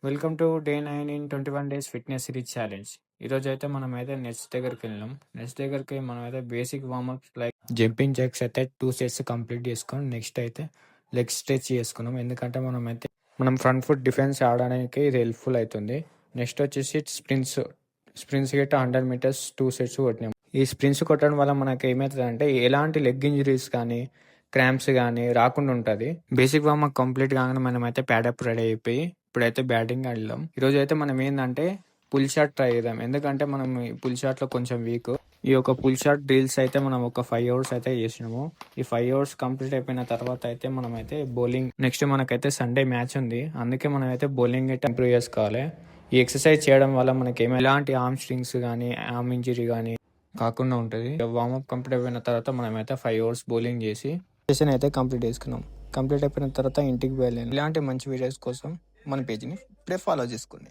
Welcome to day 9 in 21 days fitness series challenge. ఈరోజు అయితే మనం అయితే నెట్స్ దగ్గరికి వెళ్ళినాం. నెట్స్ దగ్గరికి మనం అయితే బేసిక్ వార్మప్స్ లైక్ జంపింగ్ జెక్స్ అయితే 2 సెట్స్ కంప్లీట్ చేసుకొని నెక్స్ట్ అయితే లెగ్ స్ట్రెచ్ చేసుకున్నాం. ఎందుకంటే మనం ఫ్రంట్ ఫుట్ డిఫెన్స్ ఆడడానికి ఇది హెల్ప్ఫుల్ అవుతుంది. నెక్స్ట్ వచ్చేసి స్ప్రింట్స్ గట్ట 100 మీటర్స్ 2 సెట్స్ కొట్టినాం. ఈ స్ప్రింట్స్ కొట్టడం వల్ల మనకి ఏమవుతుంది అంటే ఎలాంటి లెగ్ ఇంజరీస్ కానీ క్రాంప్స్ కానీ రాకుండా ఉంటుంది. బేసిక్ వార్మప్ కంప్లీట్ కాగానే మనం అయితే ప్యాడప్ రెడీ అయిపోయి ఇప్పుడైతే బ్యాటింగ్ ఆడదాం. ఈరోజు అయితే మనం ఏంటంటే పుల్ షాట్ ట్రై చేద్దాం. ఎందుకంటే మనం ఈ పుల్ షాట్లో కొంచెం వీక్. ఈ యొక్క పుల్ షాట్ డ్రిల్స్ అయితే మనం ఒక 5 అవర్స్ అయితే చేసినాము. ఈ 5 అవర్స్ కంప్లీట్ అయిపోయిన తర్వాత అయితే మనం అయితే బౌలింగ్ నెక్స్ట్ మనకైతే సండే మ్యాచ్ ఉంది. అందుకే మనం అయితే బౌలింగ్ అయితే ఇంప్రూవ్ చేసుకోవాలి. ఈ ఎక్సర్సైజ్ చేయడం వల్ల మనకి ఎలాంటి ఆర్మ్ స్ట్రింగ్స్ కానీ ఆర్మ్ ఇంజరీ కానీ కాకుండా ఉంటుంది. వార్మప్ కంప్లీట్ అయిపోయిన తర్వాత మనమైతే 5 అవర్స్ బౌలింగ్ చేసి సెషన్ అయితే కంప్లీట్ చేసుకున్నాం. కంప్లీట్ అయిపోయిన తర్వాత ఇంటికి వెళ్ళాను. ఇలాంటి మంచి వీడియోస్ కోసం మన పేజ్ని ఇప్పుడే ఫాలో చేసుకోండి.